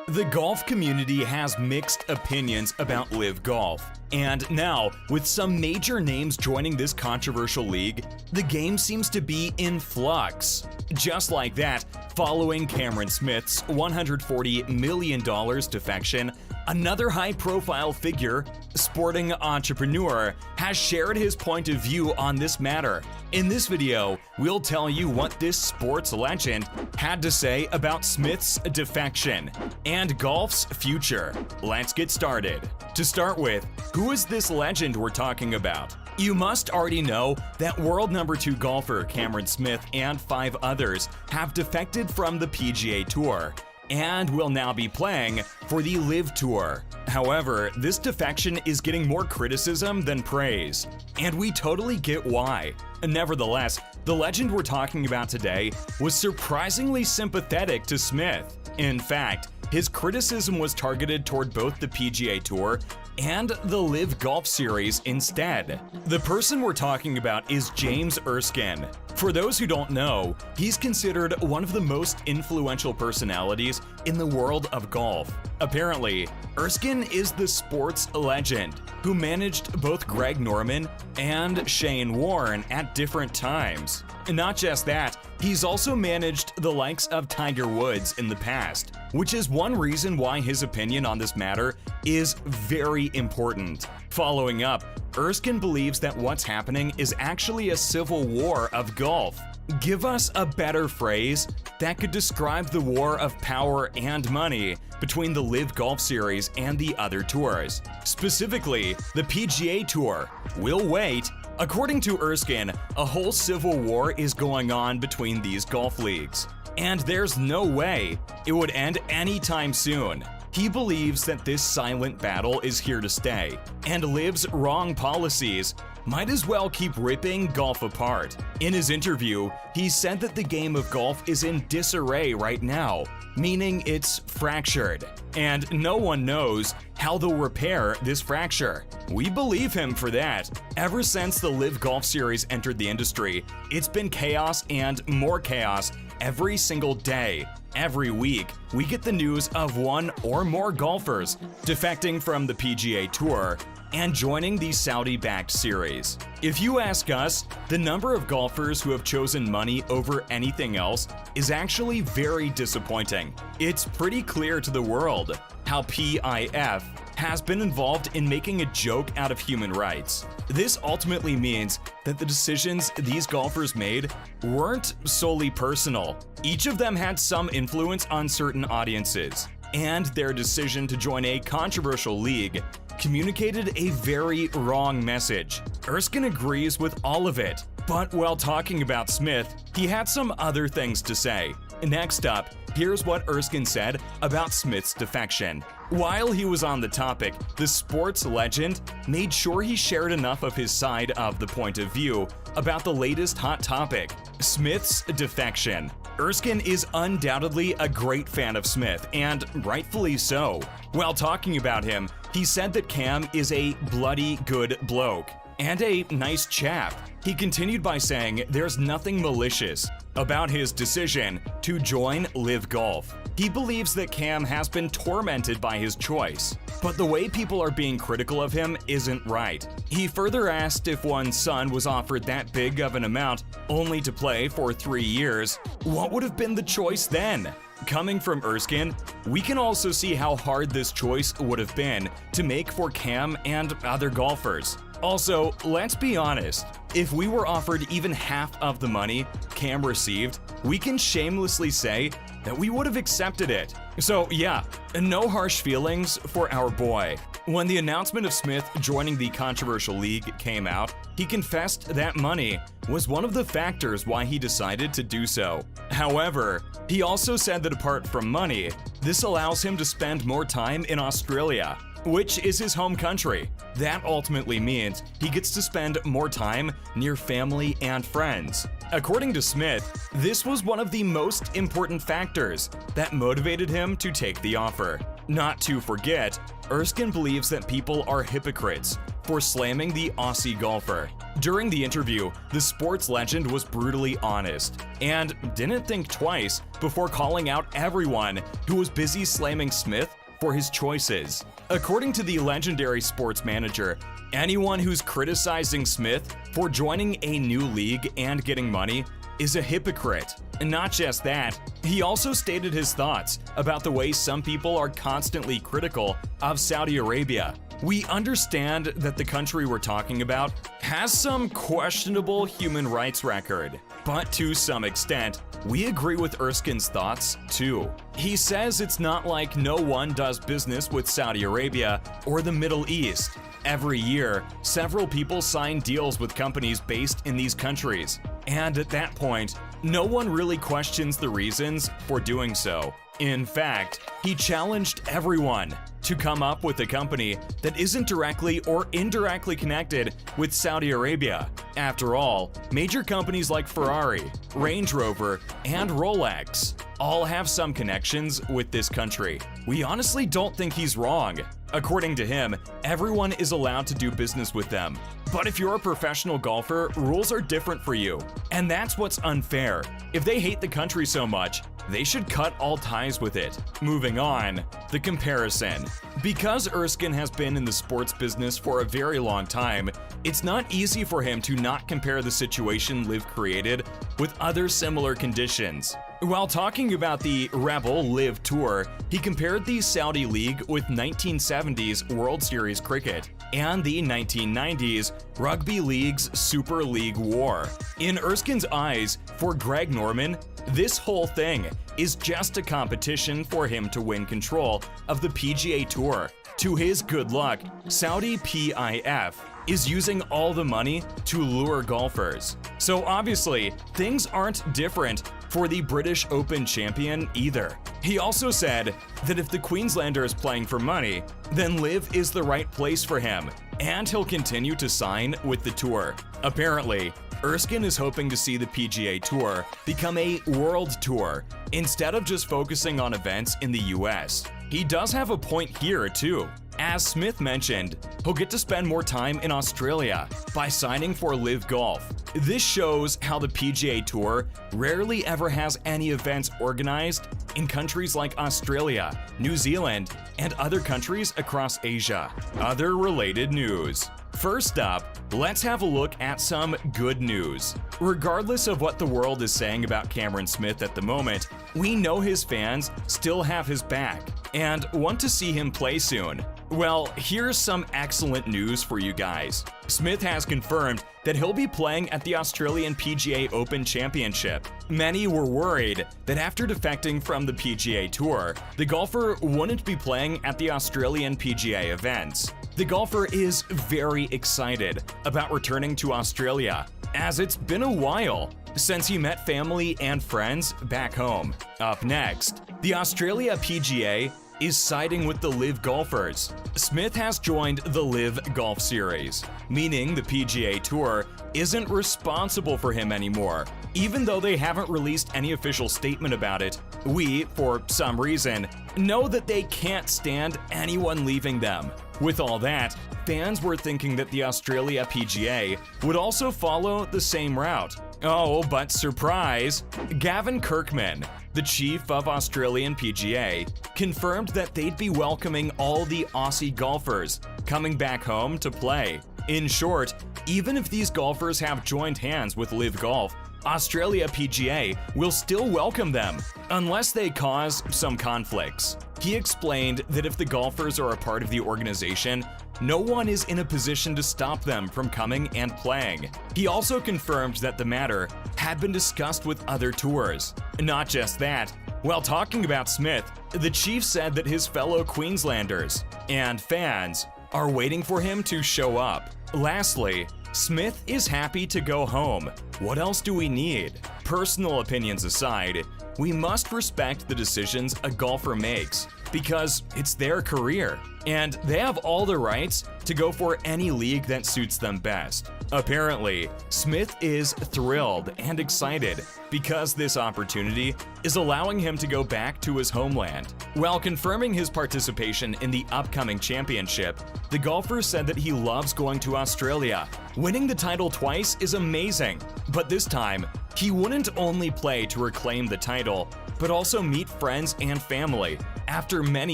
The golf community has mixed opinions about LIV Golf. And now, with some major names joining this controversial league, the game seems to be in flux. Just like that, following Cameron Smith's $140 million defection, another high-profile figure, sporting entrepreneur, has shared his point of view on this matter. In this video, we'll tell you what this sports legend had to say about Smith's defection and golf's future. Let's get started. To start with, who is this legend we're talking about? You must already know that world number 2 golfer Cameron Smith and 5 others have defected from the PGA Tour and will now be playing for the LIV Tour. However, this defection is getting more criticism than praise, and we totally get why. Nevertheless, the legend we're talking about today was surprisingly sympathetic to Smith. In fact, his criticism was targeted toward both the PGA Tour and the LIV Golf Series instead. The person we're talking about is James Erskine. For those who don't know, he's considered one of the most influential personalities in the world of golf. Apparently, Erskine is the sports legend who managed both Greg Norman and Shane Warne at different times. Not just that, he's also managed the likes of Tiger Woods in the past, which is one reason why his opinion on this matter is very important. Following up, Erskine believes that what's happening is actually a civil war of golf. Give us a better phrase that could describe the war of power and money between the LIV Golf Series and the other tours. Specifically, the PGA Tour will wait. According to Erskine, a whole civil war is going on between these golf leagues, and there's no way it would end anytime soon. He believes that this silent battle is here to stay, and LIV's wrong policies might as well keep ripping golf apart. In his interview, he said that the game of golf is in disarray right now, meaning it's fractured, and no one knows how they'll repair this fracture. We believe him for that. Ever since the LIV Golf Series entered the industry, it's been chaos and more chaos every single day. Every week, we get the news of one or more golfers defecting from the PGA Tour and joining the Saudi-backed series. If you ask us, the number of golfers who have chosen money over anything else is actually very disappointing. It's pretty clear to the world how PIF has been involved in making a joke out of human rights. This ultimately means that the decisions these golfers made weren't solely personal. Each of them had some influence on certain audiences, and their decision to join a controversial league communicated a very wrong message. Erskine agrees with all of it, but while talking about Smith, he had some other things to say. Next up, here's what Erskine said about Smith's defection. While he was on the topic, the sports legend made sure he shared enough of his side of the point of view about the latest hot topic, Smith's defection. Erskine is undoubtedly a great fan of Smith, and rightfully so. While talking about him, he said that Cam is a bloody good bloke and a nice chap. He continued by saying there's nothing malicious about his decision to join LIV Golf. He believes that Cam has been tormented by his choice, but the way people are being critical of him isn't right. He further asked if one's son was offered that big of an amount only to play for 3 years, what would have been the choice then? Coming from Erskine, we can also see how hard this choice would have been to make for Cam and other golfers. Also, let's be honest, if we were offered even half of the money Cam received, we can shamelessly say that we would have accepted it. So yeah, no harsh feelings for our boy. When the announcement of Smith joining the controversial league came out, he confessed that money was one of the factors why he decided to do so. However, he also said that apart from money, this allows him to spend more time in Australia, which is his home country. That ultimately means he gets to spend more time near family and friends. According to Smith, this was one of the most important factors that motivated him to take the offer. Not to forget, Erskine believes that people are hypocrites for slamming the Aussie golfer. During the interview, the sports legend was brutally honest and didn't think twice before calling out everyone who was busy slamming Smith for his choices. According to the legendary sports manager, anyone who's criticizing Smith for joining a new league and getting money is a hypocrite. And not just that, he also stated his thoughts about the way some people are constantly critical of Saudi Arabia. We understand that the country we're talking about has some questionable human rights record, but to some extent, we agree with Erskine's thoughts too. He says it's not like no one does business with Saudi Arabia or the Middle East. Every year, several people sign deals with companies based in these countries, and at that point, no one really questions the reasons for doing so. In fact, he challenged everyone to come up with a company that isn't directly or indirectly connected with Saudi Arabia. After all, major companies like Ferrari, Range Rover, and Rolex all have some connections with this country. We honestly don't think he's wrong. According to him, everyone is allowed to do business with them. But if you're a professional golfer, rules are different for you. And that's what's unfair. If they hate the country so much, they should cut all ties with it. Moving on, the comparison. Because Erskine has been in the sports business for a very long time, it's not easy for him to not compare the situation LIV created with other similar conditions. While talking about the Rebel LIV Tour, he compared the Saudi League with 1970s World Series cricket and the 1990s Rugby League's Super League War. In Erskine's eyes, for Greg Norman, this whole thing is just a competition for him to win control of the PGA Tour. To his good luck, Saudi PIF is using all the money to lure golfers. So obviously, things aren't different for the British Open champion either. He also said that if the Queenslander is playing for money, then LIV is the right place for him, and he'll continue to sign with the tour. Apparently, Erskine is hoping to see the PGA Tour become a world tour instead of just focusing on events in the US. He does have a point here too. As Smith mentioned, he'll get to spend more time in Australia by signing for LIV Golf. This shows how the PGA Tour rarely ever has any events organized in countries like Australia, New Zealand, and other countries across Asia. Other related news. First up, let's have a look at some good news. Regardless of what the world is saying about Cameron Smith at the moment, we know his fans still have his back and want to see him play soon. Well, here's some excellent news for you guys. Smith has confirmed that he'll be playing at the Australian PGA Open Championship. Many were worried that after defecting from the PGA Tour, the golfer wouldn't be playing at the Australian PGA events. The golfer is very excited about returning to Australia, as it's been a while since he met family and friends back home. Up next, the Australia PGA is siding with the LIV golfers. Smith has joined the LIV Golf Series, meaning the PGA Tour isn't responsible for him anymore. Even though they haven't released any official statement about it, we, for some reason, know that they can't stand anyone leaving them. With all that, fans were thinking that the Australia PGA would also follow the same route. Oh, but surprise! Gavin Kirkman, the chief of Australian PGA, confirmed that they'd be welcoming all the Aussie golfers coming back home to play. In short, even if these golfers have joined hands with LIV Golf, Australia PGA will still welcome them, unless they cause some conflicts. He explained that if the golfers are a part of the organization, no one is in a position to stop them from coming and playing. He also confirmed that the matter had been discussed with other tours. Not just that, while talking about Smith, the chief said that his fellow Queenslanders and fans are waiting for him to show up. Lastly, Smith is happy to go home. What else do we need? Personal opinions aside, we must respect the decisions a golfer makes. because it's their career, and they have all the rights to go for any league that suits them best. Apparently, Smith is thrilled and excited because this opportunity is allowing him to go back to his homeland. While confirming his participation in the upcoming championship, the golfer said that he loves going to Australia. Winning the title twice is amazing, but this time, he wouldn't only play to reclaim the title, but also meet friends and family after many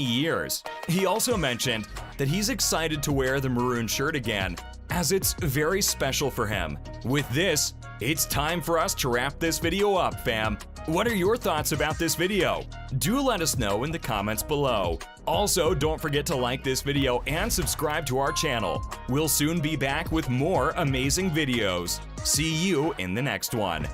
years. He also mentioned that he's excited to wear the maroon shirt again, as it's very special for him. With this, it's time for us to wrap this video up, fam. What are your thoughts about this video? Do let us know in the comments below. Also, don't forget to like this video and subscribe to our channel. We'll soon be back with more amazing videos. See you in the next one.